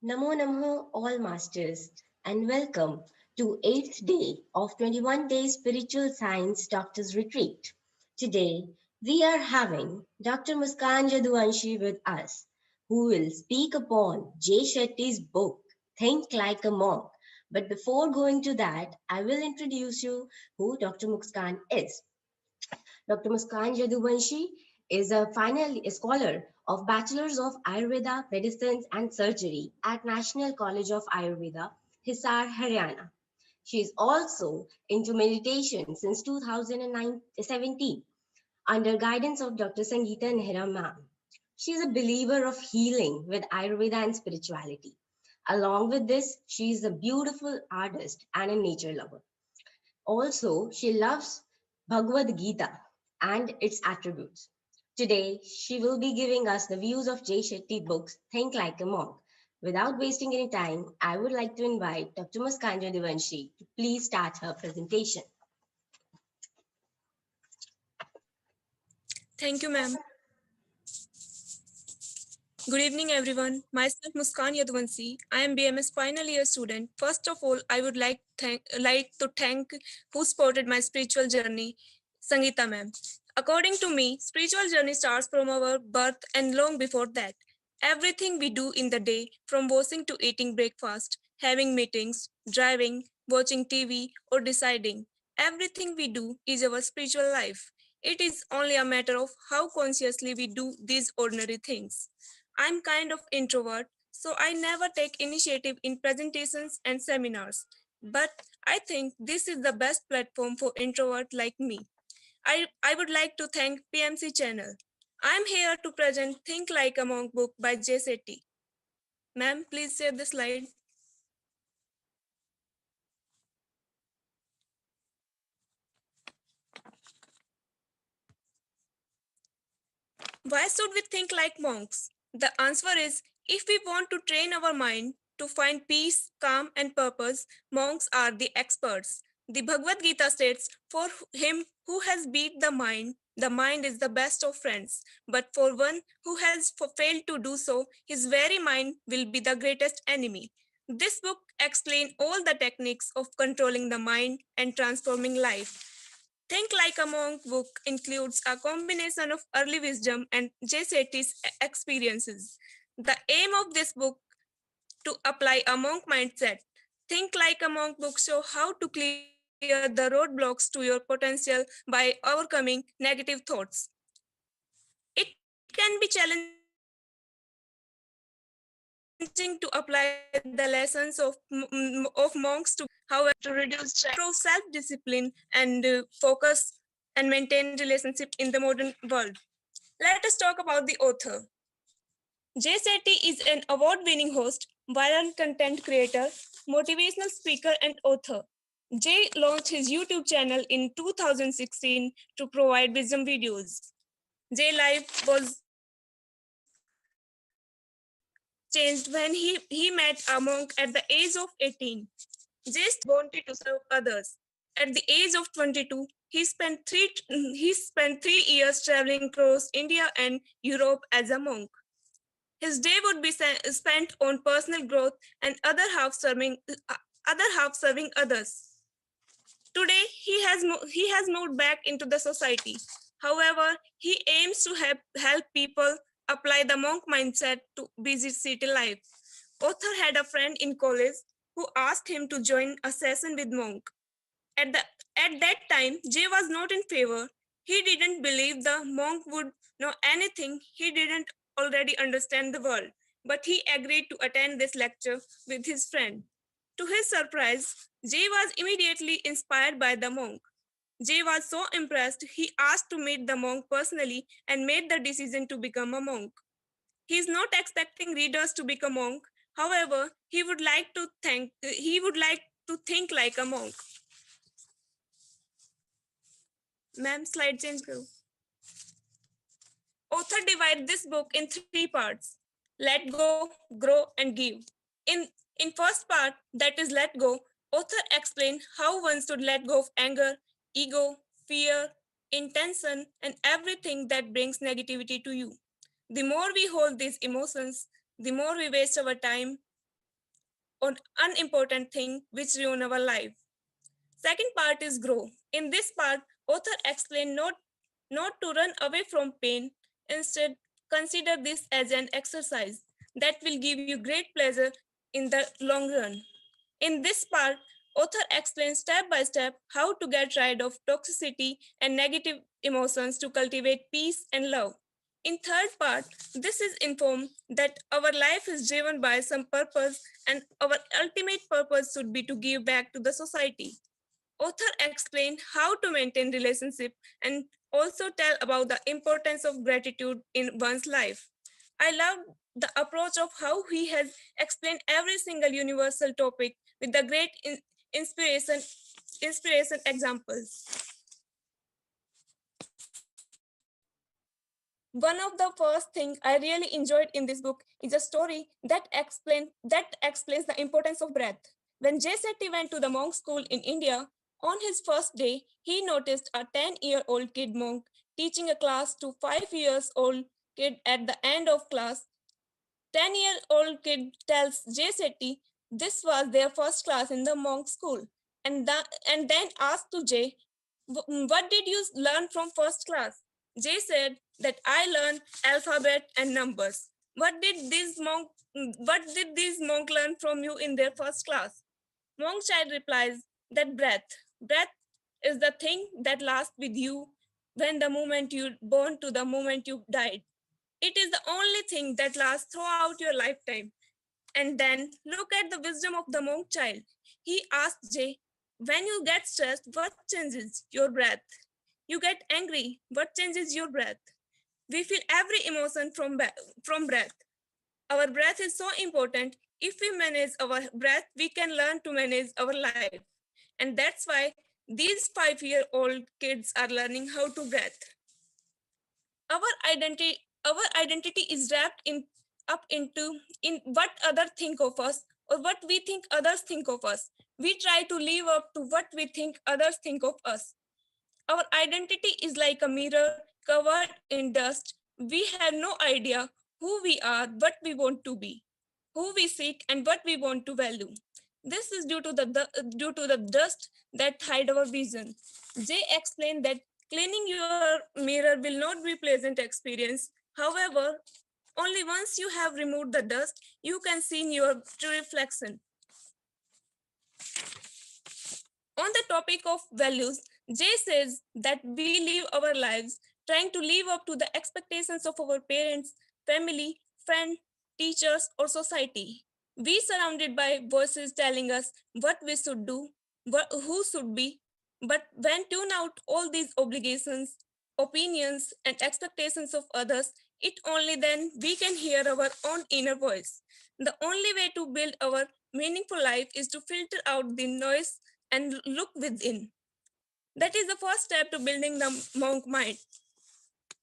Namo Namo, all masters, and welcome to 8th day of 21 days spiritual science doctors retreat. Today we are having Dr. Muskan Yaduvanshi with us, who will speak upon J. Shetty's book Think Like a Monk. But before going to that, I will introduce you who Dr. Muskan is. Dr. Muskan Yaduvanshi is a final scholar of Bachelors of Ayurveda, Medicines and Surgery at National College of Ayurveda, Hisar, Haryana. She is also into meditation since 2017 under guidance of Dr. Sangeeta Nehra ma'am. She is a believer of healing with Ayurveda and spirituality. Along with this, she is a beautiful artist and a nature lover. Also, she loves Bhagavad Gita and its attributes. Today, she will be giving us the views of Jay Shetty books, Think Like a Monk. Without wasting any time, I would like to invite Dr. Muskanja Divanshi to please start her presentation. Thank you, ma'am. Good evening, everyone. Myself, Muskan Yaduvanshi. I am BMS final year student. First of all, I would like to thank who supported my spiritual journey, Sangeeta ma'am. According to me, spiritual journey starts from our birth and long before that. Everything we do in the day, from washing to eating breakfast, having meetings, driving, watching TV, or deciding, everything we do is our spiritual life. It is only a matter of how consciously we do these ordinary things. I'm kind of introvert, so I never take initiative in presentations and seminars. But I think this is the best platform for introvert like me. I would like to thank PMC channel. I'm here to present Think Like a Monk book by J. Shetty. Ma'am, please share the slide. Why should we think like monks? The answer is if we want to train our mind to find peace, calm, and purpose, monks are the experts. The Bhagavad Gita states, for him who has beat the mind is the best of friends. But for one who has failed to do so, his very mind will be the greatest enemy. This book explains all the techniques of controlling the mind and transforming life. Think Like a Monk book includes a combination of early wisdom and J. Setty's experiences. The aim of this book to apply a monk mindset. Think Like a Monk book show how to clear the roadblocks to your potential by overcoming negative thoughts. It can be challenging to apply the lessons of monks to however, to reduce stress, improve self-discipline, and focus and maintain relationship in the modern world. Let us talk about the author. Jay Shetty is an award-winning host, viral content creator, motivational speaker, and author. Jay launched his YouTube channel in 2016 to provide wisdom videos. Jay life was changed when he met a monk at the age of 18. Jay wanted to serve others. At the age of 22, he spent 3 years traveling across India and Europe as a monk. His day would be spent on personal growth and other half serving others. Today, he has moved back into the society. However, he aims to help people apply the monk mindset to busy city life. Author had a friend in college who asked him to join a session with monk. At, the, at that time, Jay was not in favor. He didn't believe the monk would know anything. He didn't already understand the world. But he agreed to attend this lecture with his friend. To his surprise, Jay was immediately inspired by the monk. Jay was so impressed, he asked to meet the monk personally and made the decision to become a monk. He is not expecting readers to become a monk. However, he would like to think like a monk. Ma'am, slide change karo. Author divides this book in three parts: let go, grow, and give. In, in first part, that is let go, author explains how one should let go of anger, ego, fear, intention, and everything that brings negativity to you. The more we hold these emotions, the more we waste our time on unimportant thing which ruin our life. Second part is grow. In this part, author explain not to run away from pain. Instead, consider this as an exercise that will give you great pleasure in the long run. In this part, author explains step by step how to get rid of toxicity and negative emotions to cultivate peace and love. In third part, this is informed that our life is driven by some purpose and our ultimate purpose should be to give back to the society. Author explained how to maintain relationship and also tell about the importance of gratitude in one's life. I love the approach of how he has explained every single universal topic with the great inspiration examples. One of the first things I really enjoyed in this book is a story that explains the importance of breath. When Jay Shetty went to the monk school in India, on his first day, he noticed a 10-year-old kid monk teaching a class to 5 years old kid. At the end of class, 10-year-old kid tells Jay Shetty this was their first class in the monk school, and then asked to Jay, what did you learn from first class? Jay said that I learned alphabet and numbers. What did these monk learn from you in their first class? Monk child replies that breath is the thing that lasts with you when the moment you born to the moment you died. It is the only thing that lasts throughout your lifetime. And then look at the wisdom of the monk child. He asked Jay, when you get stressed, what changes? Your breath. You get angry, what changes your breath? We feel every emotion from breath. Our breath is so important. If we manage our breath, we can learn to manage our life. And that's why these 5-year-old kids are learning how to breathe. Our identity is wrapped in up into in what others think of us or what we think others think of us. We try to live up to what we think others think of us. Our identity is like a mirror covered in dust. We have no idea who we are, what we want to be, who we seek, and what we want to value. This is due to the dust that hide our vision. Jay explained that cleaning your mirror will not be pleasant experience. However, only once you have removed the dust, you can see your true reflection. On the topic of values, Jay says that we live our lives trying to live up to the expectations of our parents, family, friends, teachers, or society. We surrounded by voices telling us what we should do, who should be, but when tune out all these obligations, opinions, and expectations of others, it only then we can hear our own inner voice. The only way to build our meaningful life is to filter out the noise and look within. That is the first step to building the monk mind.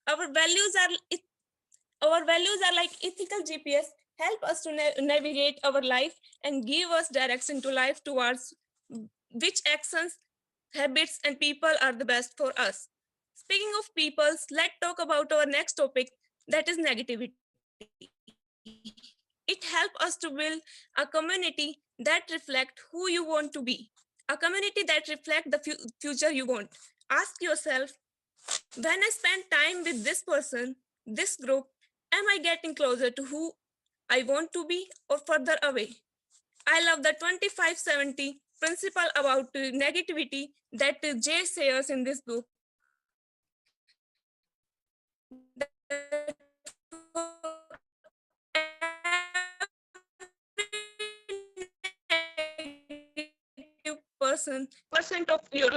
Our values are our values are like ethical GPS, help us to navigate our life and give us direction to life towards which actions, habits, and people are the best for us. Speaking of peoples, let's talk about our next topic, that is negativity. It helps us to build a community that reflect who you want to be, a community that reflect the future you want. Ask yourself, when I spend time with this person, this group, am I getting closer to who I want to be or further away? I love the 25-70 principle about negativity that Jay shares in this book. That for every negative percent of your,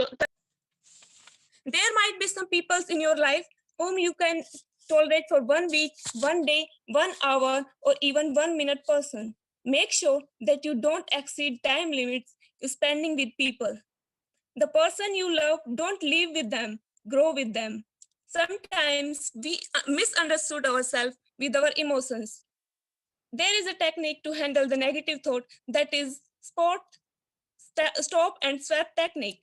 there might be some peoples in your life whom you can tolerate for 1 week, 1 day, 1 hour, or even 1 minute person. Make sure that you don't exceed time limits you're spending with people. The person you love, don't live with them, grow with them. Sometimes we misunderstood ourselves with our emotions. There is a technique to handle the negative thought, that is stop and swap technique.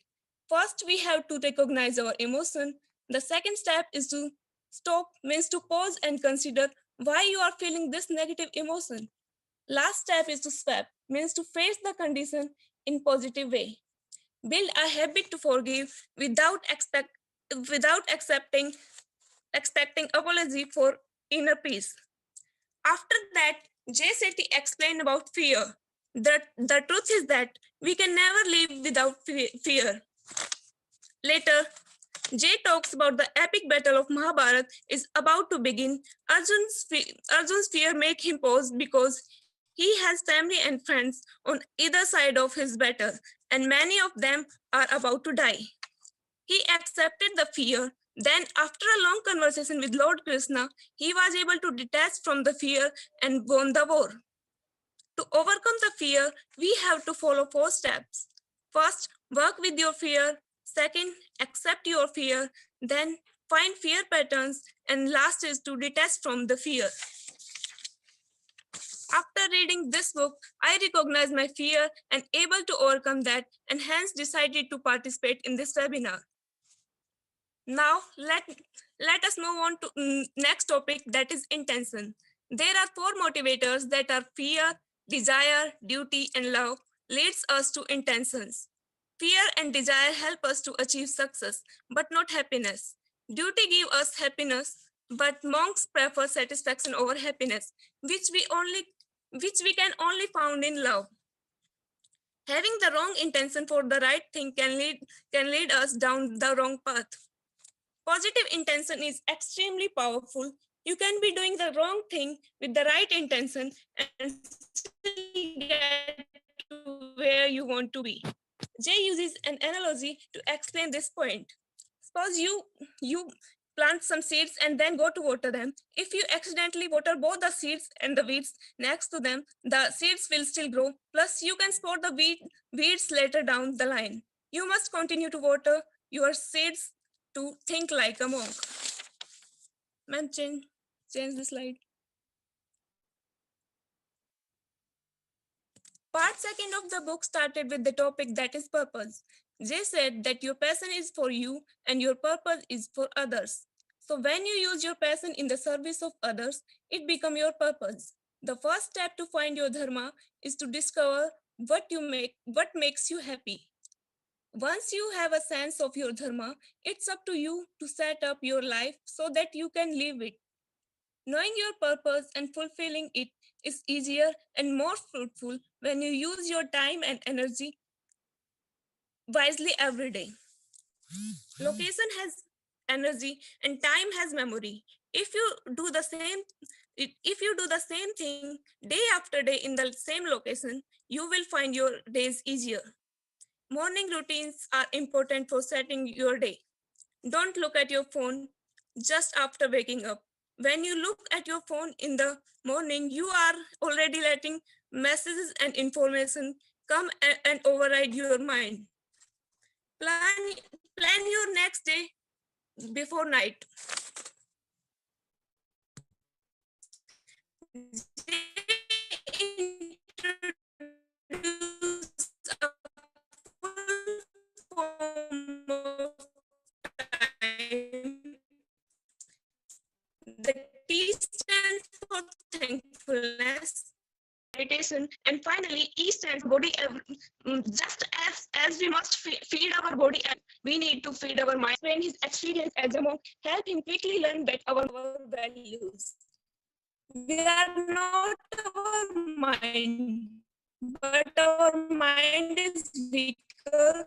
First, we have to recognize our emotion. The second step is to stop, means to pause and consider why you are feeling this negative emotion. Last step is to swap. means to face the condition in positive way. Build a habit to forgive without expecting apology for inner peace. After that, Jay Shetty explained about fear. The truth is that we can never live without fear. Later, Jay talks about the epic battle of Mahabharat is about to begin. Arjun's fear make him pause because he has family and friends on either side of his battle, and many of them are about to die. He accepted the fear. Then, after a long conversation with Lord Krishna, he was able to detach from the fear and won the war. To overcome the fear, we have to follow 4 steps. First, work with your fear. Second, accept your fear. Then, find fear patterns. And last is to detach from the fear. After reading this book, I recognized my fear and able to overcome that, and hence decided to participate in this webinar. Now, let us move on to next topic, that is intention. There are 4 motivators that are fear, desire, duty, and love leads us to intentions. Fear and desire help us to achieve success, but not happiness. Duty give us happiness, but monks prefer satisfaction over happiness, which we can only found in love. Having the wrong intention for the right thing can lead us down the wrong path. Positive intention is extremely powerful. You can be doing the wrong thing with the right intention and still get to where you want to be. Jay uses an analogy to explain this point. Suppose you plant some seeds and then go to water them. If you accidentally water both the seeds and the weeds next to them, the seeds will still grow. Plus, you can spot the weeds later down the line. You must continue to water your seeds to think like a monk. Ma'am, change the slide. Part second of the book started with the topic that is purpose. Jay said that your passion is for you and your purpose is for others. So when you use your passion in the service of others, it becomes your purpose. The first step to find your dharma is to discover what makes you happy. Once you have a sense of your dharma, it's up to you to set up your life so that you can live it. Knowing your purpose and fulfilling it is easier and more fruitful when you use your time and energy wisely every day. Location has energy and time has memory. If you do the same thing day after day in the same location, you will find your days easier. Morning routines are important for setting your day. Don't look at your phone just after waking up. When you look at your phone in the morning, you are already letting messages and information come and override your mind. Plan your next day before night. Introduce a full form of time. The T stands for thankfulness, meditation, and finally E stands for body. Just as we must feed our body, and we need to feed our mind. When his experience as a monk helped him quickly learn that our values. We are not our mind, but our mind is weaker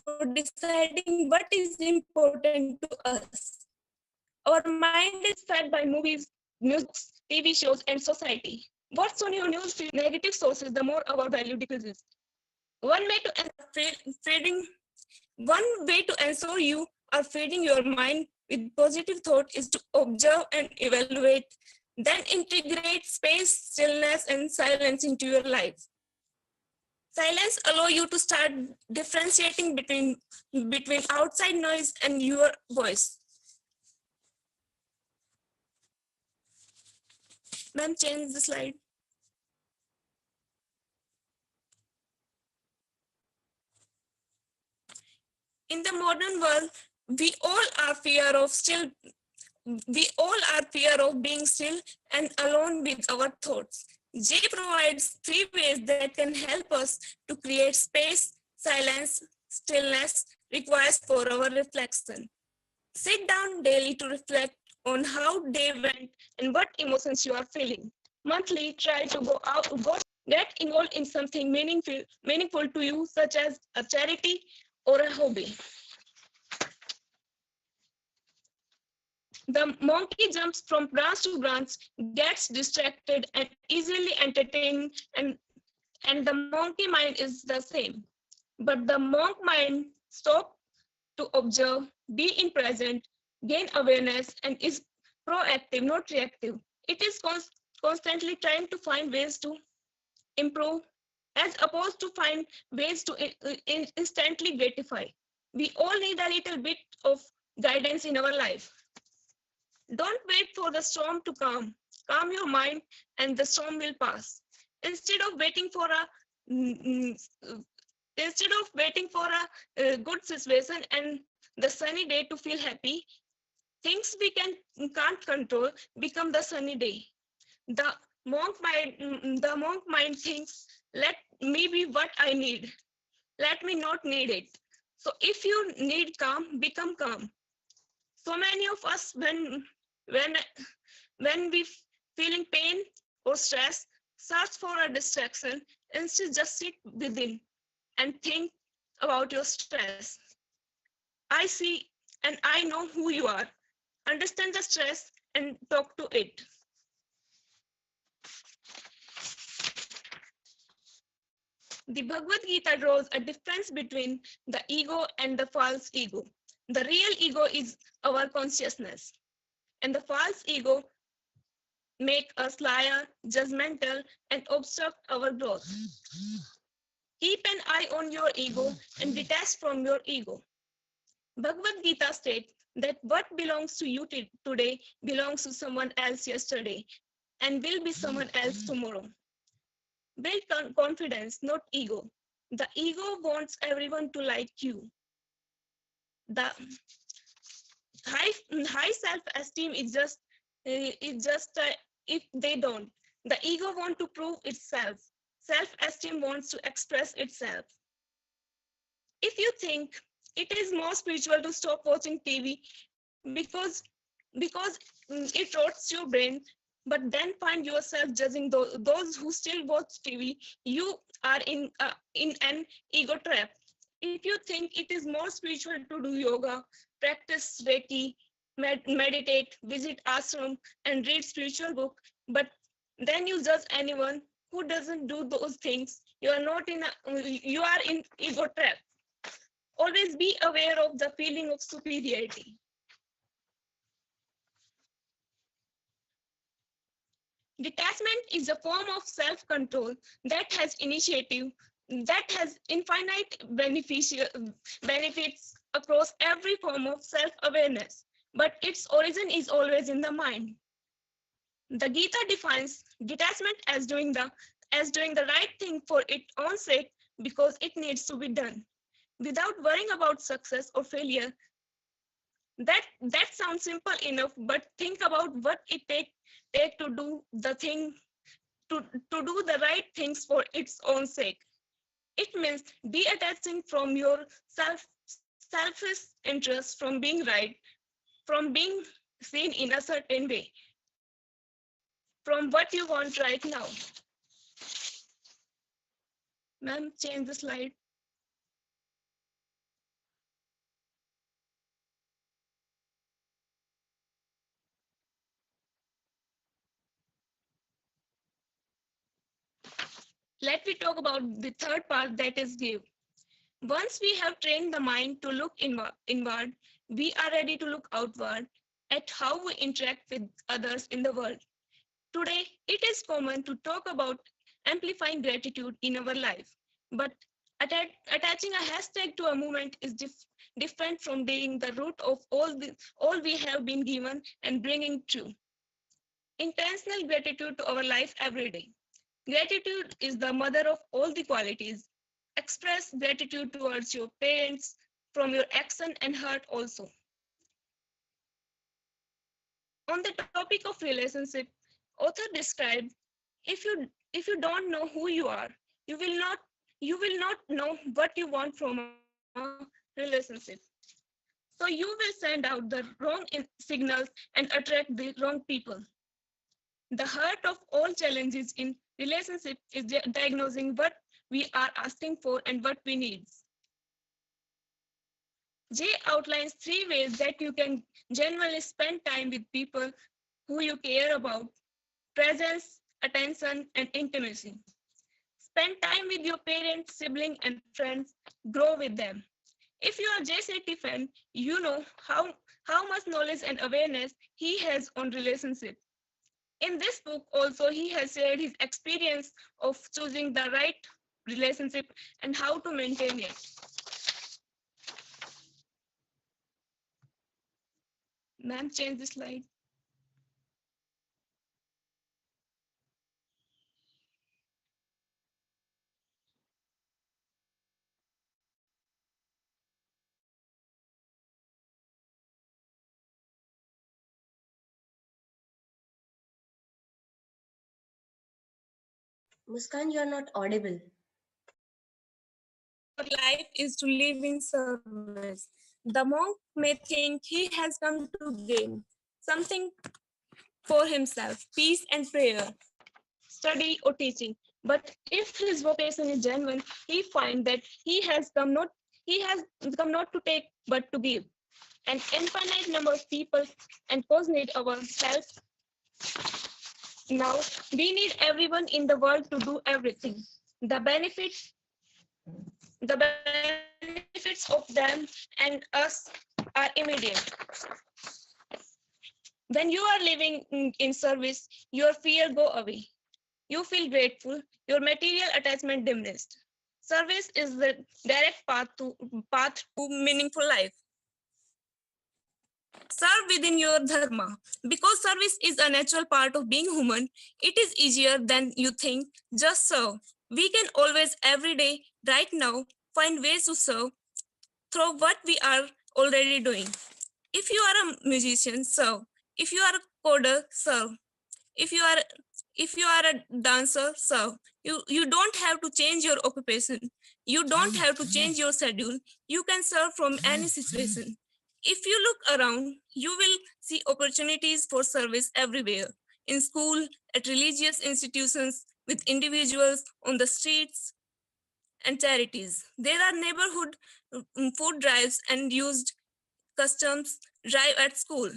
for deciding what is important to us. Our mind is fed by movies, music, TV shows, and society. What's on your news feed? Negative sources, the more our value decreases. One way to ensure you are feeding your mind with positive thought is to observe and evaluate, then integrate space, stillness, and silence into your life. Silence allows you to start differentiating between outside noise and your voice. Ma'am, change the slide. In the modern world, we all are fear of being still and alone with our thoughts. J provides 3 ways that can help us to create space, silence, stillness requires for our reflection. Sit down daily to reflect on how day went and what emotions you are feeling. Monthly, try to get involved in something meaningful to you, such as a charity or a hobby. The monkey jumps from branch to branch, gets distracted and easily entertained, and the monkey mind is the same. But the monk mind stops to observe, be in present, gain awareness, and is proactive, not reactive. It is constantly trying to find ways to improve as opposed to find ways to instantly gratify. We all need a little bit of guidance in our life. Don't wait for the storm to calm. Calm your mind and the storm will pass. Instead of waiting for a mm, mm, instead of waiting for a good situation and the sunny day to feel happy, things we can't control become the sunny day. The monk mind thinks, let me be what I need. Let me not need it. So if you need calm, become calm. So many of us when when we feeling pain or stress, search for a distraction instead just sit within and think about your stress. I see and I know who you are. Understand the stress and talk to it. The Bhagavad Gita draws a difference between the ego and the false ego. The real ego is our consciousness, and the false ego make us liar, judgmental, and obstruct our growth. Keep an eye on your ego and detach from your ego. Bhagavad Gita states that what belongs to you today belongs to someone else yesterday and will be someone else tomorrow. Build confidence, not ego. The ego wants everyone to like you. The high high self-esteem is just if they don't. The ego wants to prove itself. Self-esteem wants to express itself. If you think it is more spiritual to stop watching TV because it rots your brain, but then find yourself judging those who still watch TV, you are in an ego trap. If you think it is more spiritual to do yoga, practice Reiki, meditate, visit ashram, and read spiritual book, but then you judge anyone who doesn't do those things, you are in ego trap. Always be aware of the feeling of superiority. Detachment is a form of self-control that has initiative, that has infinite benefits across every form of self-awareness, but its origin is always in the mind. The Gita defines detachment as doing the right thing for its own sake because it needs to be done, without worrying about success or failure. That sounds simple enough, but think about what it take to do the thing to do the right things for its own sake. It means detaching from your selfish interest, from being right, from being seen in a certain way, from what you want right now. Ma'am, change the slide. Let me talk about the third part, that is give. Once we have trained the mind to look inward, we are ready to look outward at how we interact with others in the world. Today, it is common to talk about amplifying gratitude in our life, but attaching a hashtag to a movement is different from being the root of all we have been given and bringing true intentional gratitude to our life every day. Gratitude is the mother of all the qualities. Express gratitude towards your parents from your action and heart also. On the topic of relationship, author described if you If you don't know who you are, you will not know what you want from a relationship. So you will send out the wrong signals and attract the wrong people. The heart of all challenges in relationship is diagnosing what we are asking for and what we need. Jay outlines 3 ways that you can genuinely spend time with people who you care about: presence, attention, and intimacy. Spend time with your parents, siblings, and friends. Grow with them. If you are Jay Shetty fan, you know how much knowledge and awareness he has on relationship. In this book, also, he has shared his experience of choosing the right relationship and how to maintain it. Ma'am, change the slide. Muskan, you're not audible. Your life is to live in service. The monk may think he has come to gain something for himself, peace and prayer, study or teaching. But if his vocation is genuine, he finds that he has come not to take but to give. An infinite number of people and cause need our help now. We need everyone in the world to do everything. The benefits the benefits of them and us are immediate. When you are living in service, your fear go away. You feel grateful, your material attachment diminished. Service is the direct path to meaningful life. Serve within your dharma. Because service is a natural part of being human, it is easier than you think. Just serve. We can always, every day, right now, find ways to serve through what we are already doing. If you are a musician, serve. If you are a coder, serve. If you are a dancer, serve. You don't have to change your occupation. You don't have to change your schedule. You can serve from any situation. If you look around, you will see opportunities for service everywhere: in school, at religious institutions, with individuals, on the streets, and charities. There are neighborhood food drives and used customs drive at school.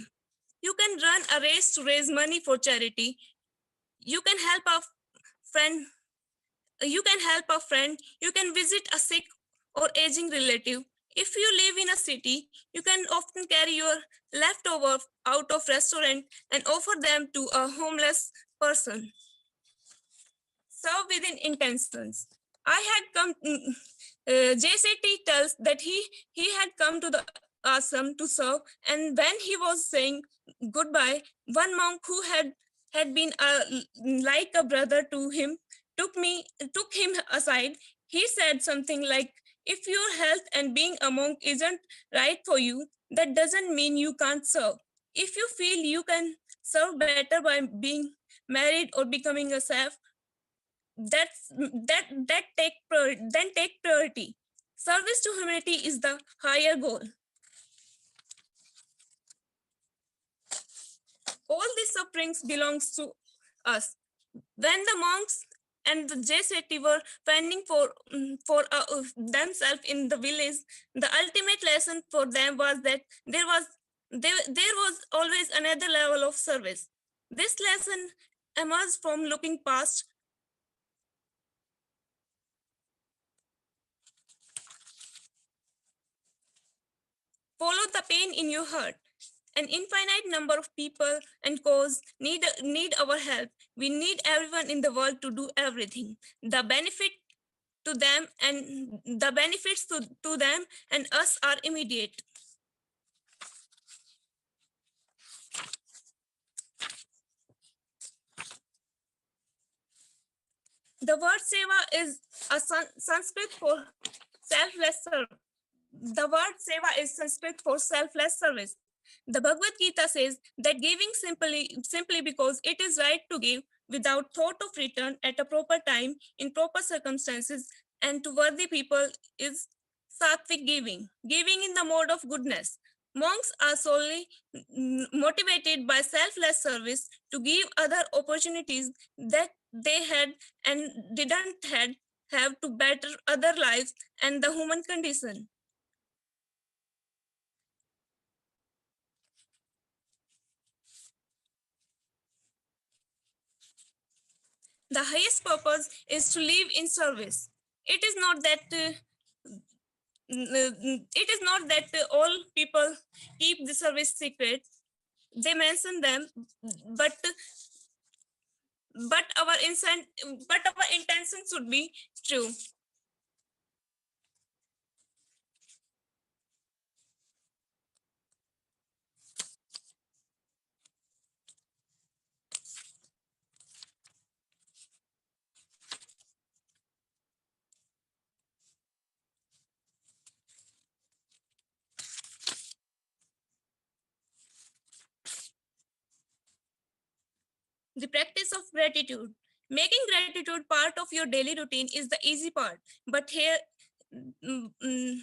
You can run a race to raise money for charity. You can help a friend. You can visit a sick or aging relative. If you live in a city, you can often carry your leftover out of restaurant and offer them to a homeless person. Serve within intentions. I had come. JCT tells that he had come to the ashram to serve, and when he was saying goodbye, one monk who had been like a brother to him took him aside. He said something like, "If your health and being a monk isn't right for you, that doesn't mean you can't serve. If you feel you can serve better by being married or becoming a chef, that's that take priority, then take priority. Service to humanity is the higher goal." All these sufferings belongs to us. When the monks and the Jeseti were fending for themselves in the village, the ultimate lesson for them was that there was always another level of service. This lesson emerged from looking past. Follow the pain in your heart. An infinite number of people and cause need our help. We need everyone in the world to do everything. The benefit to them and the benefits to them and us are immediate. The word seva is a Sanskrit for selfless service. The word seva is Sanskrit for selfless service. The Bhagavad Gita says that giving simply because it is right to give without thought of return at a proper time in proper circumstances and to worthy people is sattvic giving, giving in the mode of goodness. Monks are solely motivated by selfless service to give other opportunities that they had and didn't had have to better other lives and the human condition. The highest purpose is to live in service. It is not that all people keep the service secret. They mention them, but but our intent but our intention should be true. The practice of gratitude. Making gratitude part of your daily routine is the easy part, but here mm, mm,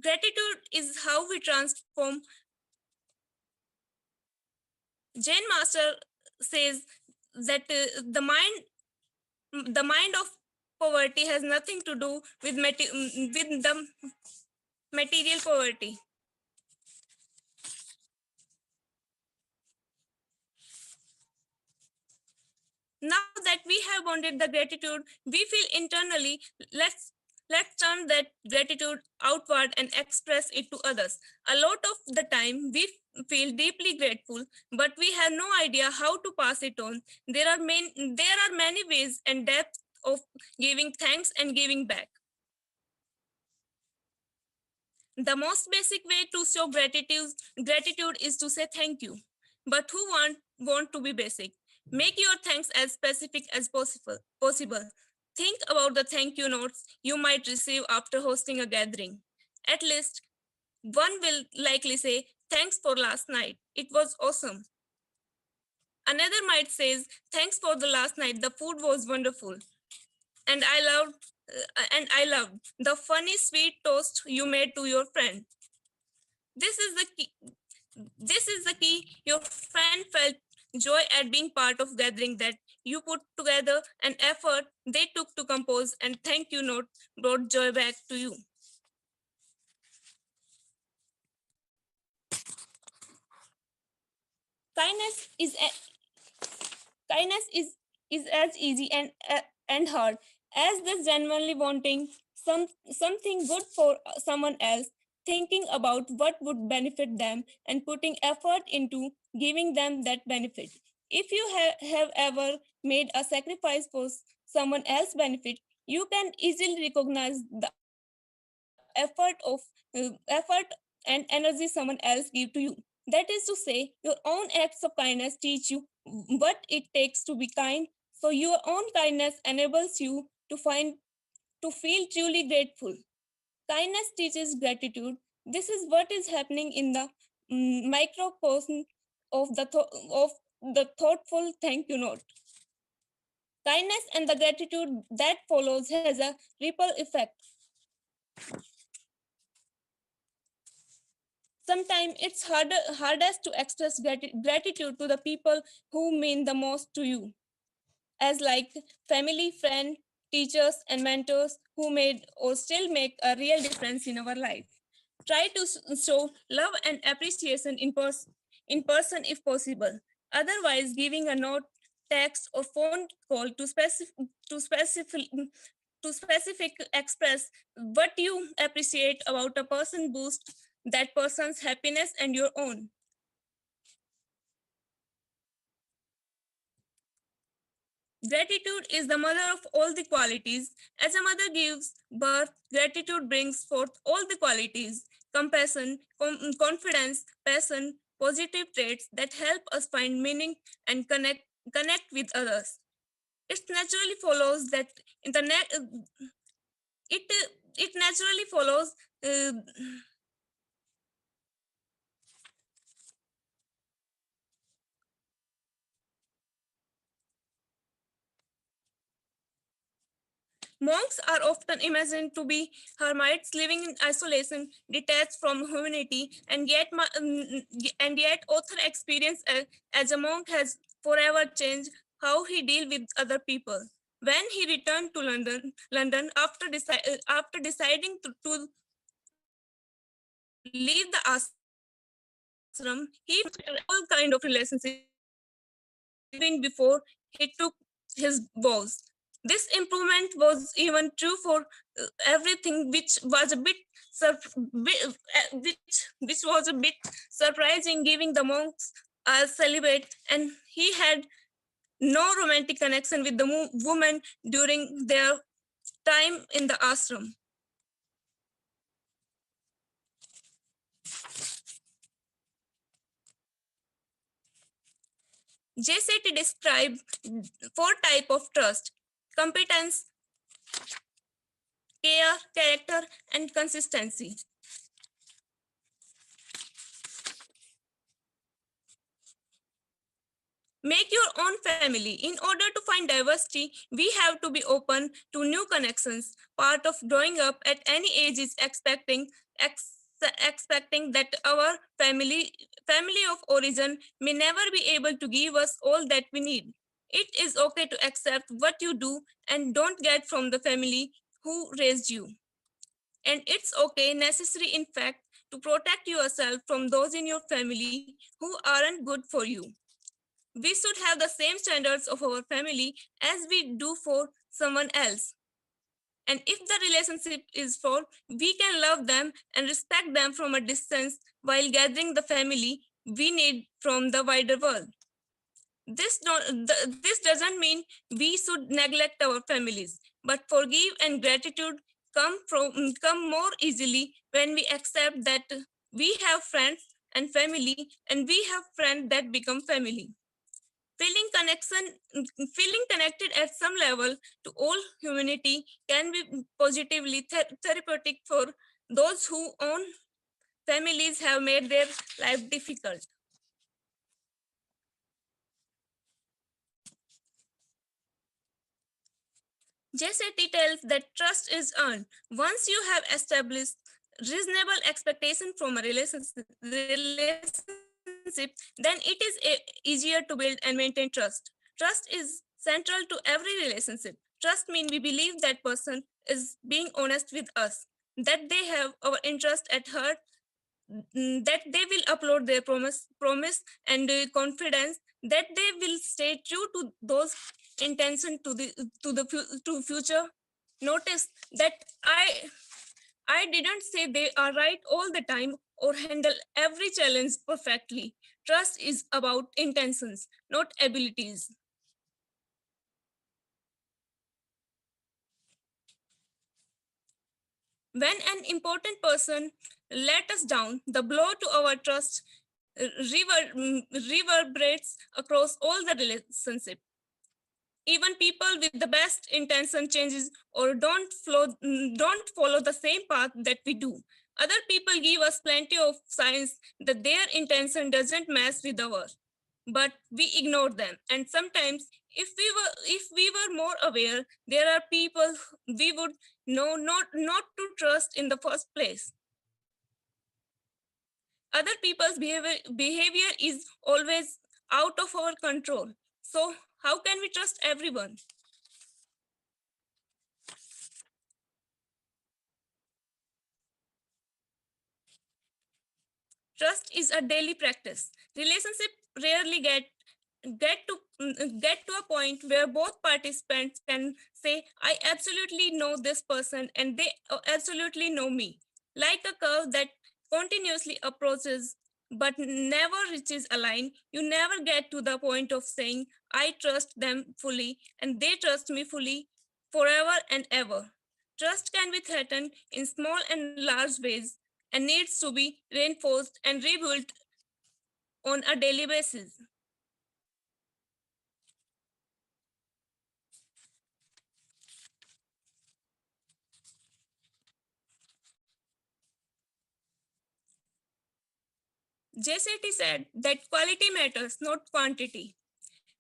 gratitude is how we transform. Jain master says that the mind of poverty has nothing to do with the material poverty. Now that we have bonded the gratitude we feel internally, let's turn that gratitude outward and express it to others. A lot of the time we feel deeply grateful, but we have no idea how to pass it on. There are many ways and depths of giving thanks and giving back. The most basic way to show gratitude is to say thank you. But who want to be basic? Make your thanks as specific as possible. Think about the thank you notes you might receive after hosting a gathering. At least one will likely say, "Thanks for last night. It was awesome." Another might say, "Thanks for the last night. The food was wonderful. And I loved the funny sweet toast you made to your friend." This is the key. This is the key. Your friend felt joy at being part of gathering that you put together, an effort they took to compose, and thank you note brought joy back to you. Kindness is kindness is as easy and hard as this genuinely wanting something good for someone else, thinking about what would benefit them and putting effort into giving them that benefit. If you have ever made a sacrifice for someone else's benefit, you can easily recognize the effort and energy someone else give to you. That is to say, your own acts of kindness teach you what it takes to be kind. So your own kindness enables you to feel truly grateful. Kindness teaches gratitude. This is what is happening in the microcosm of the thoughtful thank you note. Kindness and the gratitude that follows has a ripple effect. Sometimes it's hardest to express gratitude to the people who mean the most to you, as like family, friend, teachers, and mentors who made or still make a real difference in our life. Try to show love and appreciation in person if possible. Otherwise, giving a note, text, or phone call to specific to specific express what you appreciate about a person boost that person's happiness and your own. Gratitude is the mother of all the qualities. As a mother gives birth, gratitude brings forth all the qualities: compassion, confidence, passion, positive traits that help us find meaning and connect with others. It naturally follows that in the it it naturally follows uh, Monks are often imagined to be hermits living in isolation, detached from humanity, and yet author experience as a monk has forever changed how he deal with other people. When he returned to London after deciding to leave the ashram, he all kind of relationship living before he took his vows. This improvement was even true for everything, which was a bit surprising, giving the monks a celibate, and he had no romantic connection with the woman during their time in the ashram. JCT described four type of trust: competence, care, character, and consistency. Make your own family. In order to find diversity, we have to be open to new connections. Part of growing up at any age is expecting that our family of origin may never be able to give us all that we need. It is okay to accept what you do and don't get from the family who raised you. And it's okay, necessary in fact, to protect yourself from those in your family who aren't good for you. We should have the same standards of our family as we do for someone else. And if the relationship is for, we can love them and respect them from a distance while gathering the family we need from the wider world. This doesn't mean we should neglect our families, but forgive and gratitude come more easily when we accept that we have friends and family, and we have friends that become family. Feeling connection, feeling connected at some level to all humanity can be positively therapeutic for those who own families have made their life difficult. JSAT tells that trust is earned. Once you have established reasonable expectation from a relationship, then it is easier to build and maintain trust. Trust is central to every relationship. Trust means we believe that person is being honest with us, that they have our interest at heart, that they will upload their promise and confidence, that they will stay true to those intention to future. Notice that I didn't say they are right all the time or handle every challenge perfectly. Trust is about intentions, not abilities. When an important person let us down, the blow to our trust reverberates across all the relationship. Even people with the best intention changes or don't follow the same path that we do. Other people give us plenty of signs that their intention doesn't match with ours, but we ignore them. And sometimes if we were more aware, there are people we would know not to trust in the first place. Other people's behavior is always out of our control. So how can we trust everyone? Trust is a daily practice. Relationship rarely get to a point where both participants can say, I absolutely know this person and they absolutely know me. Like a curve that continuously approaches but never reaches a line, you never get to the point of saying, I trust them fully and they trust me fully forever and ever. Trust can be threatened in small and large ways and needs to be reinforced and rebuilt on a daily basis. JCT said that quality matters, not quantity.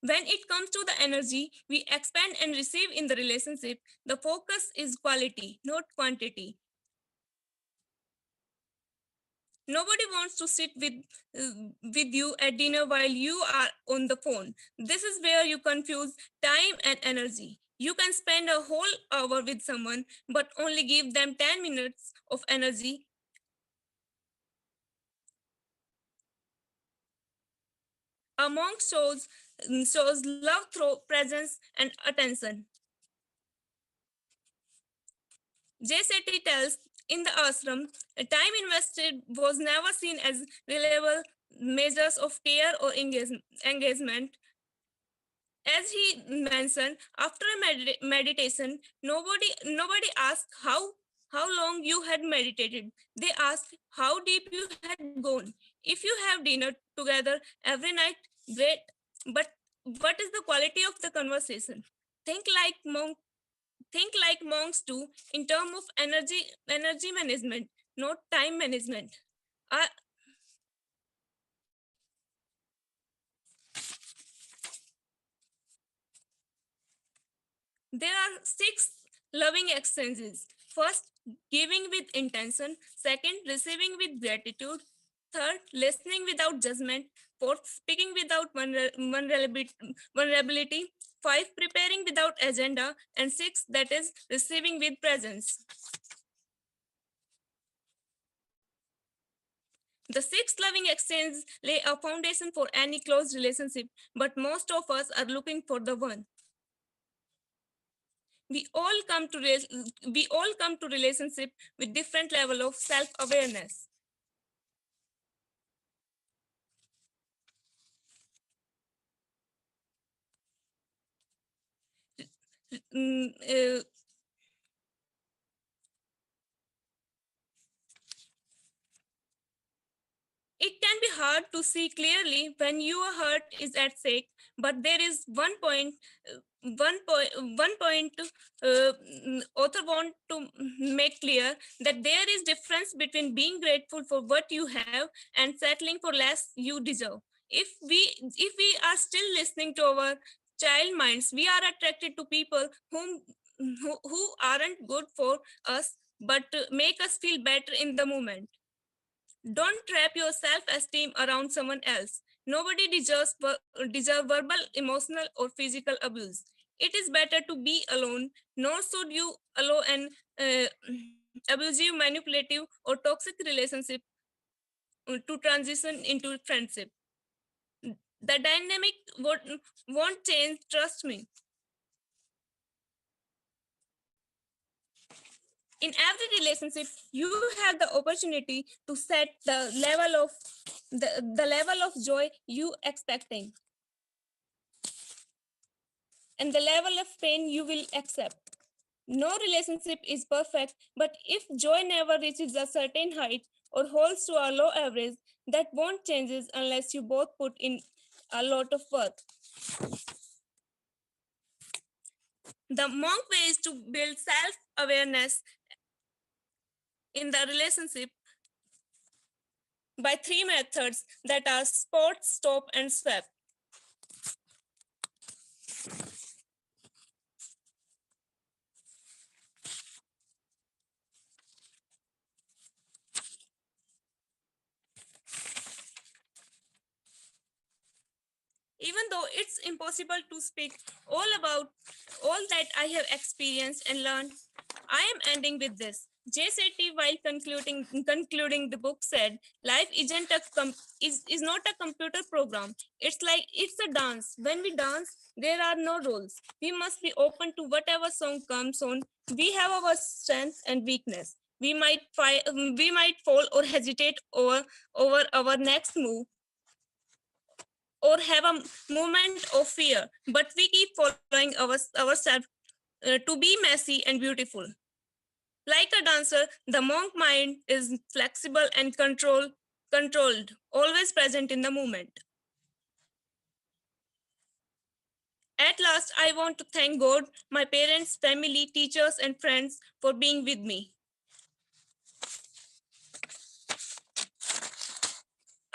When it comes to the energy we expand and receive in the relationship, the focus is quality, not quantity. Nobody wants to sit with you at dinner while you are on the phone. This is where you confuse time and energy. You can spend a whole hour with someone but only give them 10 minutes of energy. A monk shows love through presence and attention. Shetty tells in the ashram, time invested was never seen as reliable measures of care or engagement. As he mentioned, after a meditation, nobody asked how long you had meditated. They asked how deep you had gone. If you have dinner together every night, great. But what is the quality of the conversation? Think like monk. Think like monks do in terms of energy management, not time management. Uh, There are 6 loving exchanges. First, giving with intention. Second, receiving with gratitude. Third, listening without judgment. Fourth, speaking without vulnerability. Five, preparing without agenda. And six, that is receiving with presence. The 6 loving exchanges lay a foundation for any close relationship, but most of us are looking for the one. we all come to we all come to relationship with different level of self awareness. Mm, uh, it can be hard to see clearly when your heart is at stake, but there is one point author want to make clear, that there is difference between being grateful for what you have and settling for less you deserve. If we are still listening to our child minds, we are attracted to people who aren't good for us but make us feel better in the moment. Don't trap your self-esteem around someone else. Nobody deserve verbal, emotional, or physical abuse. It is better to be alone, nor should you allow an uh, abusive, manipulative, or toxic relationship to transition into friendship. The dynamic won't change, trust me. In every relationship, you have the opportunity to set the level of joy you expecting and the level of pain you will accept. No relationship is perfect, but if joy never reaches a certain height or holds to a low average, that won't changes unless you both put in a lot of work. The monk way is to build self-awareness in the relationship by 3 methods, that are spot, stop, and swap. Even though it's impossible to speak all about all that I have experienced and learned, I am ending with this. Shetty, while concluding the book, said, "Life is not a computer program. It's a dance. When we dance, there are no rules. We must be open to whatever song comes on. We have our strengths and weakness. We might fall or hesitate over our next move, or have a moment of fear, but we keep following ourselves to be messy and beautiful. Like a dancer, the monk mind is flexible and controlled, always present in the moment. At last, I want to thank God, my parents, family, teachers, and friends for being with me.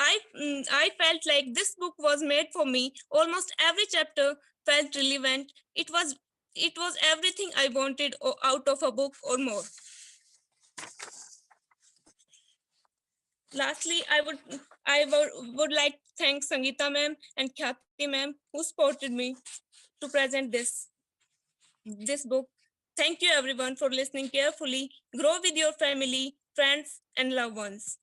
I felt like this book was made for me. Almost every chapter felt relevant. It was everything I wanted out of a book or more. Lastly, I would like to thank Sangeeta ma'am and Khyati ma'am who supported me to present this book. Thank you everyone for listening carefully. Grow with your family, friends, and loved ones.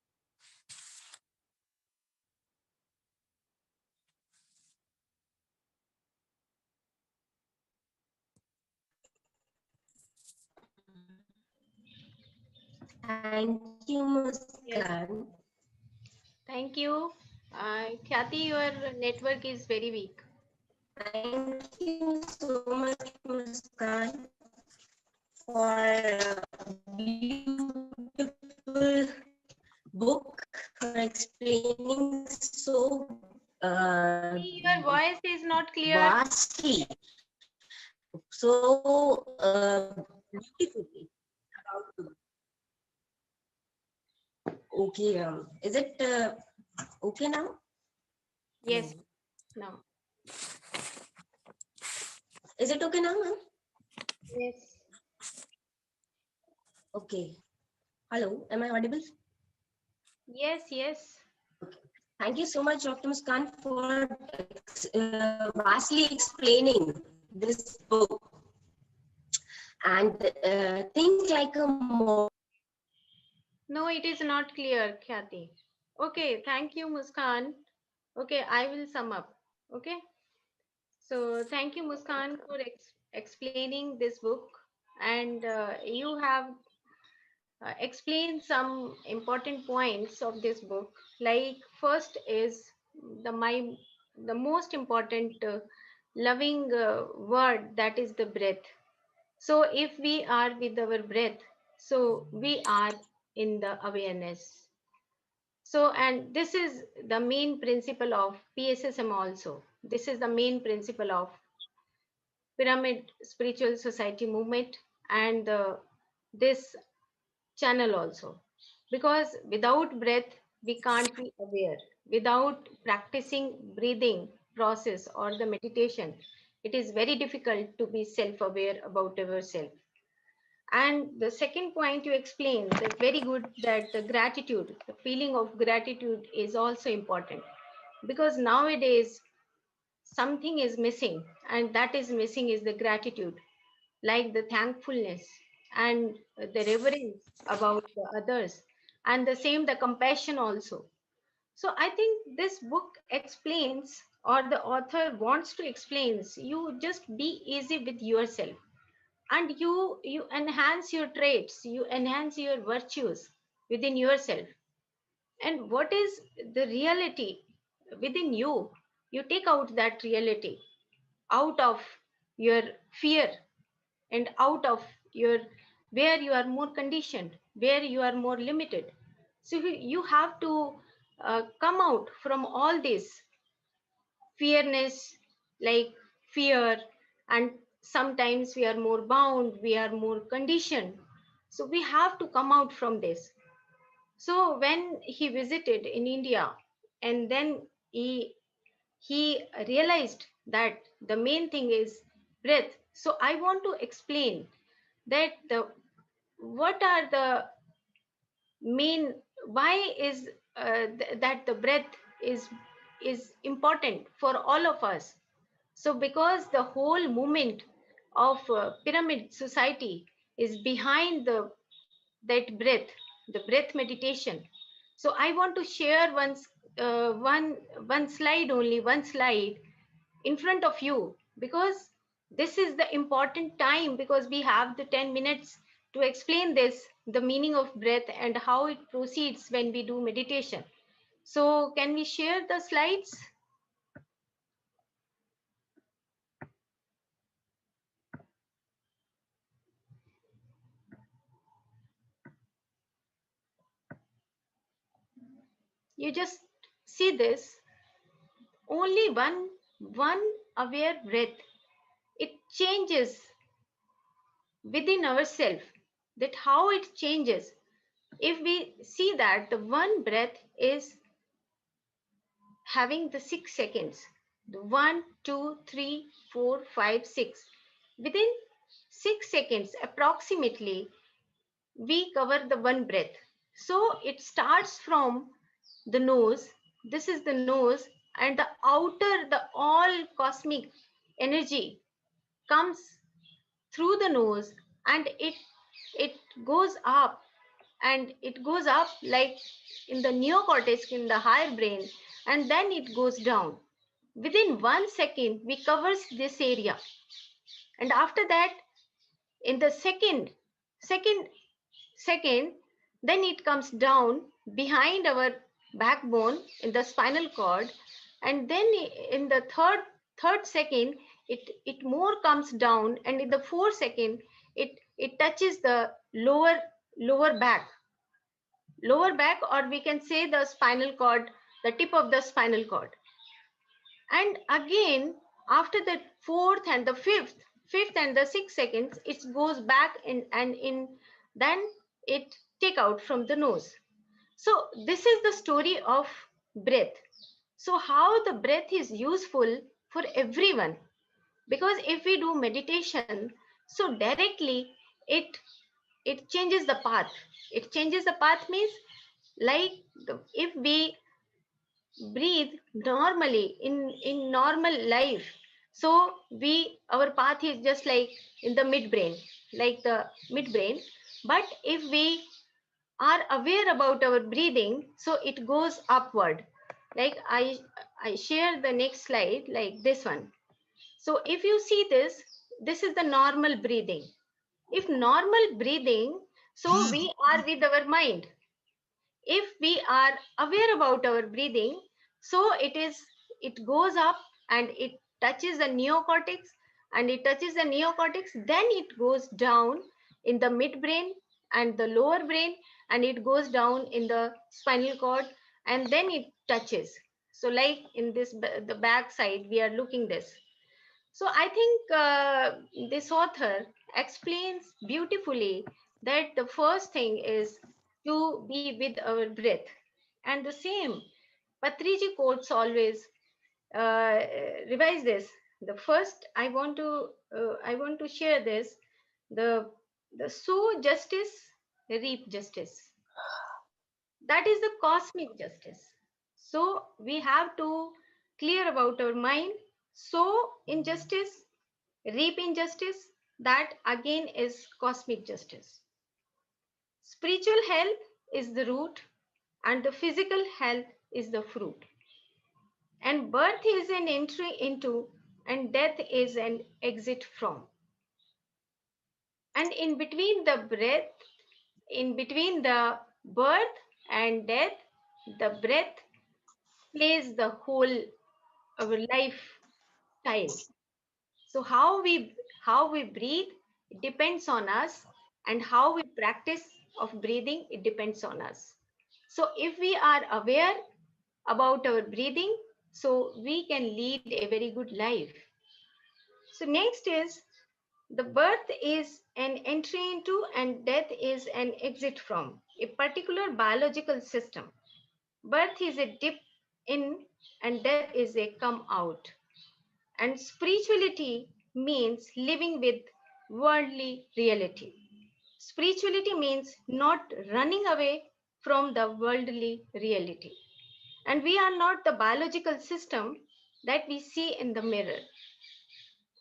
Thank you, Yes. Muskan. Thank you. Khyati, your network is very weak. Thank you so much, Muskan, for beautiful book, for explaining so Your voice is not clear. vastly, so beautifully about the book. Okay, is it okay now? Yes. Hello. Now. Is it okay now, ma'am? Yes. Okay. Hello, am I audible? Yes. Yes. Okay. Thank you so much, Dr. Muskan, for vastly explaining this book. And think like a more. No, it is not clear, Khyati. Okay. Thank you, Muskan. Okay, I will sum up. Okay. So thank you, Muskan, for explaining this book, and you have explained some important points of this book. Like first is the my the most important loving word, that is the breath. So if we are with our breath, so we are in the awareness. So, and this is the main principle of PSSM also. This is the main principle of Pyramid Spiritual Society movement and this channel also. Because without breath, we can't be aware. Without practicing breathing process or the meditation, it is very difficult to be self-aware about ourselves. And the second point you explained, that very good, that the gratitude, the feeling of gratitude is also important, because nowadays something is missing, and that is missing is the gratitude, like the thankfulness and the reverence about the others, and the same the compassion also. So I think this book explains, or the author wants to explains, you just be easy with yourself, and you enhance your traits, you enhance your virtues within yourself. And what is the reality within you, you take out that reality out of your fear, and out of your where you are more conditioned, where you are more limited. So you have to come out from all this fearness, like fear, and sometimes we are more bound, we are more conditioned. So we have to come out from this. So when he visited in India, and then he realized that the main thing is breath. So I want to explain that the what are the main, why is that the breath is important for all of us. So because the whole movement of pyramid society is behind that breath, the breath meditation. So I want to share one slide, only one slide in front of you, because this is the important time, because we have the 10 minutes to explain this, the meaning of breath and how it proceeds when we do meditation. So can we share the slides? You just see this, only one aware breath, it changes within ourselves, that how it changes. If we see that the one breath is having the 6 seconds. The 1, 2, 3, 4, 5, 6. Within 6 seconds, approximately, we cover the one breath. So it starts from the nose. This is the nose, and the outer, the all cosmic energy comes through the nose, and it goes up, and it goes up like in the neocortex, in the higher brain, and then it goes down. Within 1 second, we covers this area, and after that, in the second second, then it comes down behind our backbone in the spinal cord, and then in the third second, it more comes down, and in the 4th second, it touches the lower back, or we can say the spinal cord, the tip of the spinal cord. And again, after the fourth and the fifth and the 6 seconds, it goes back and then it take out from the nose. So this is the story of breath. So how the breath is useful for everyone, because if we do meditation, so directly it it changes the path. It changes the path means, like, if we breathe normally in normal life, so we our path is just like in the midbrain, like the midbrain. But if we are aware about our breathing, so it goes upward. Like I share the next slide, like this one. So if you see this, this is the normal breathing. If normal breathing, so we are with our mind. If we are aware about our breathing, so it goes up, and it touches the neocortex, then it goes down in the midbrain and the lower brain, and it goes down in the spinal cord, and then it touches. So like in this, the back side, we are looking this. So I think this author explains beautifully that the first thing is to be with our breath. And the same, Patriji quotes always uh, revise this. The first I want to share this. The sow justice, reap justice. That is the cosmic justice. So we have to clear about our mind. Sow injustice, reap injustice, that again is cosmic justice. Spiritual health is the root, and the physical health is the fruit. And birth is an entry into, and death is an exit from. And in between the birth and death, the breath plays the whole our lifestyle. So how we breathe, it depends on us, and how we practice of breathing, it depends on us. So if we are aware about our breathing, so we can lead a very good life. So next is, the birth is an entry into, and death is an exit from a particular biological system. Birth is a dip in, and death is a come out. And spirituality means living with worldly reality. Spirituality means not running away from the worldly reality. And we are not the biological system that we see in the mirror.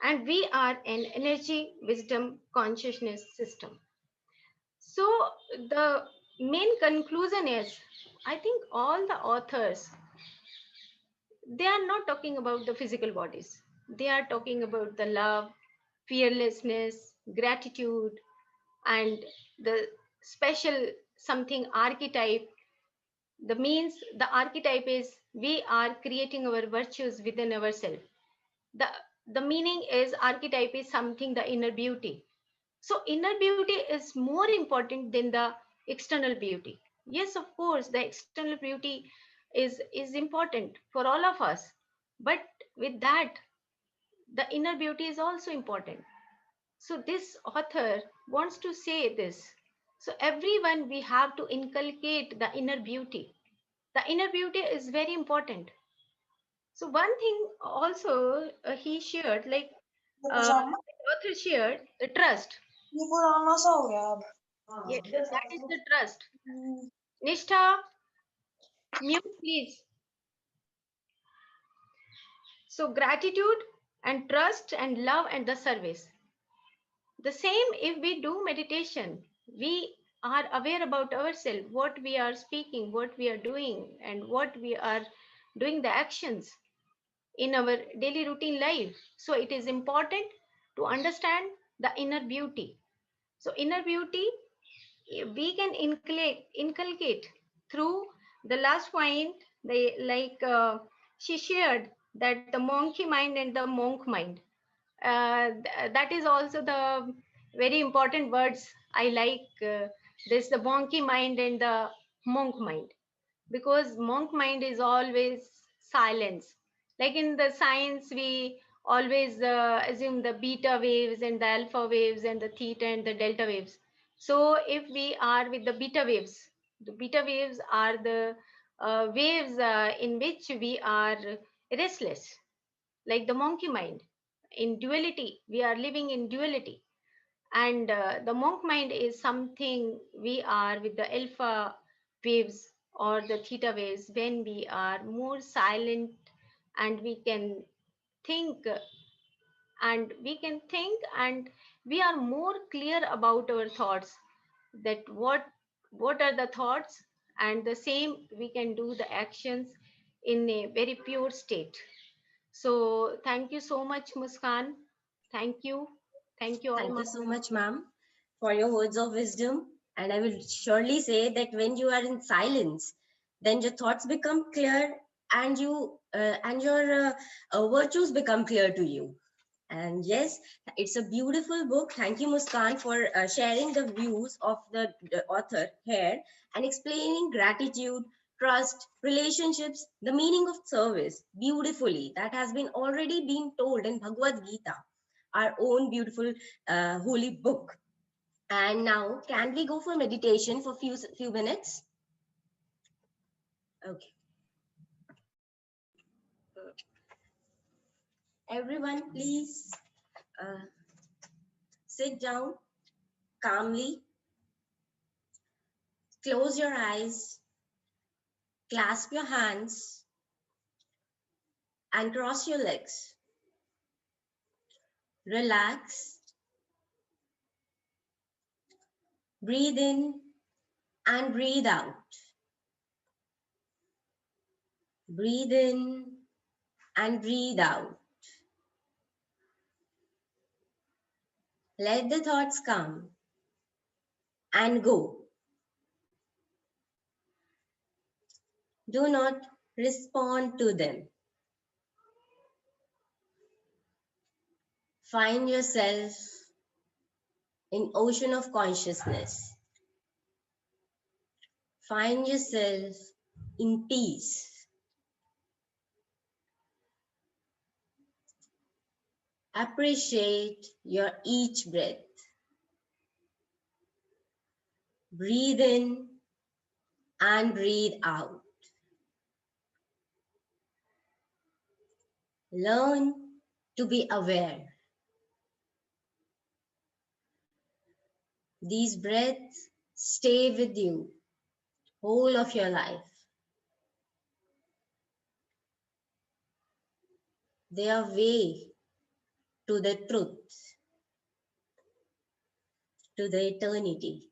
And we are an energy, wisdom, consciousness system. So the main conclusion is, I think all the authors, they are not talking about the physical bodies. They are talking about the love, fearlessness, gratitude, and the special something archetype. The means, the archetype is we are creating our virtues within ourselves. The the meaning is archetype is something, the inner beauty. So inner beauty is more important than the external beauty. Yes, of course, the external beauty is important for all of us, but with that, the inner beauty is also important. So this author wants to say this. So everyone, we have to inculcate the inner beauty. The inner beauty is very important. So one thing also he shared, like the author shared, the trust. Yes, that is the trust. Nishtha, mute please. So gratitude and trust and love and the service. The same if we do meditation, we are aware about ourselves, what we are speaking, what we are doing, and what we are doing the actions in our daily routine life. So it is important to understand the inner beauty. So inner beauty we can inculcate through the last point. They she shared that the monkey mind and the monk mind. That is also the very important words I like. This the monkey mind and the monk mind, because monk mind is always silence. Like in the science we always assume the beta waves and the alpha waves and the theta and the delta waves. So if we are with the beta waves, the beta waves are the waves in which we are restless, like the monkey mind. In duality, we are living in duality. And the monk mind is something we are with the alpha waves or the theta waves, when we are more silent and we can think, and we are more clear about our thoughts, that what are the thoughts, and the same we can do the actions in a very pure state. So thank you so much, Muskan. Thank you. Thank you all. Thank you so much, ma'am, for your words of wisdom. And I will surely say that when you are in silence, then your thoughts become clear, and your virtues become clear to you. And yes, it's a beautiful book. Thank you, Muskan, for sharing the views of the author here and explaining gratitude, trust, relationships, the meaning of service beautifully. That has been already been told in Bhagavad Gita, our own beautiful holy book. And now, can we go for meditation for few minutes? Okay. Everyone, please uh, sit down calmly, close your eyes, clasp your hands, and cross your legs. Relax, breathe in and breathe out. Breathe in and breathe out. Let the thoughts come and go. Do not respond to them. Find yourself in ocean of consciousness. Find yourself in peace. Appreciate your each breath. Breathe in and breathe out. Learn to be aware. These breaths stay with you whole of your life. They are way to the truth, to the eternity.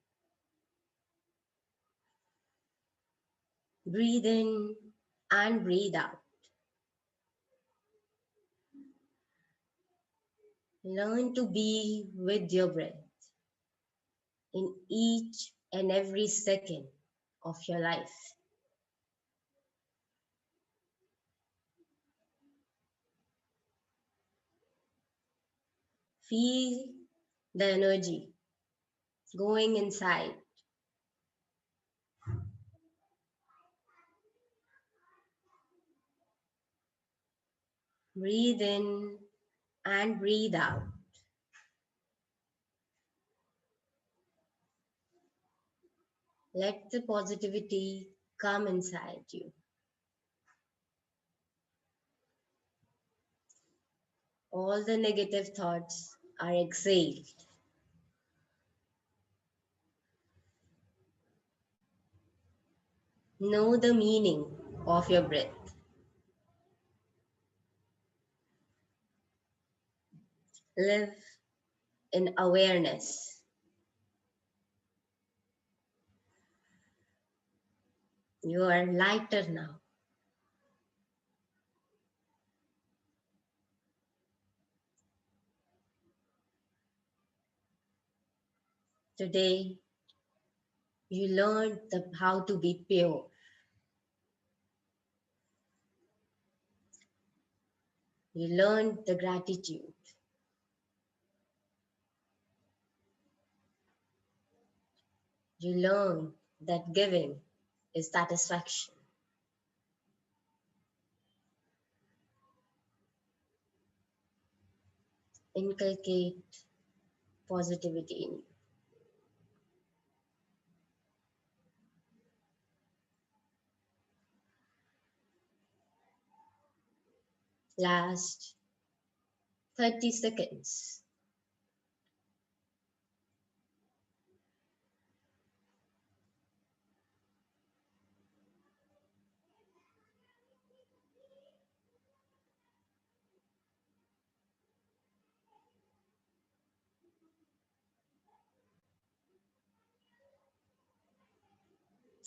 Breathe in and breathe out. Learn to be with your breath in each and every second of your life. Feel the energy going inside. Breathe in and breathe out. Let the positivity come inside you. All the negative thoughts are exhaled. Know the meaning of your breath. Live in awareness. You are lighter now. Today, you learned how to be pure. You learned the gratitude. You learned that giving is satisfaction. Inculcate positivity in you. Last 30 seconds.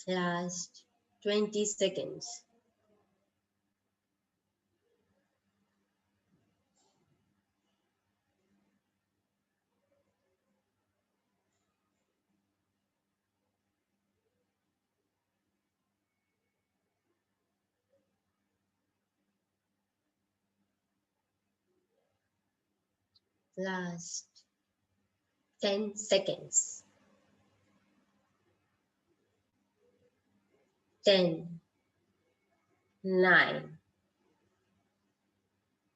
Last 20 seconds. Last 10 seconds. 10, 9,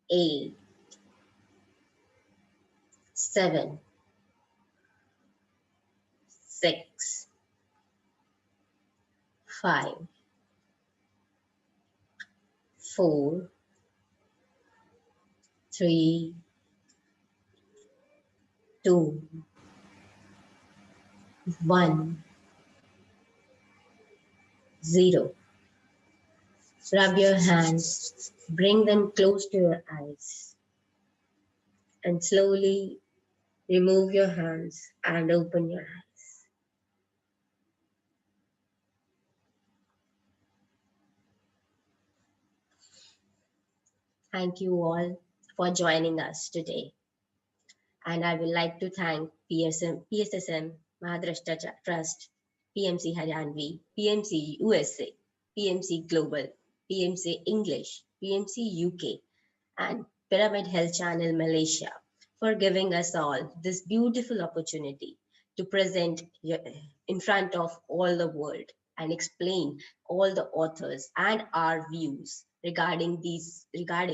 8, 7, 6, 5, 4, 3, 2, 1, 0. Rub your hands, bring them close to your eyes, and slowly remove your hands and open your eyes. Thank you all for joining us today. And I would like to thank PSSM, Maharashtra Trust, PMC Haryanvi, PMC USA, PMC Global, PMC English, PMC UK, and Pyramid Health Channel Malaysia for giving us all this beautiful opportunity to present in front of all the world and explain all the authors and our views regarding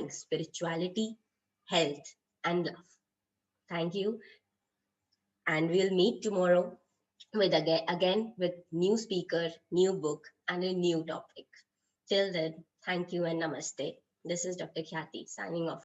spirituality, health, and love. Thank you, and we'll meet tomorrow with again with new speaker, new book, and a new topic. Till then, thank you and namaste. This is Dr. Khyati signing off.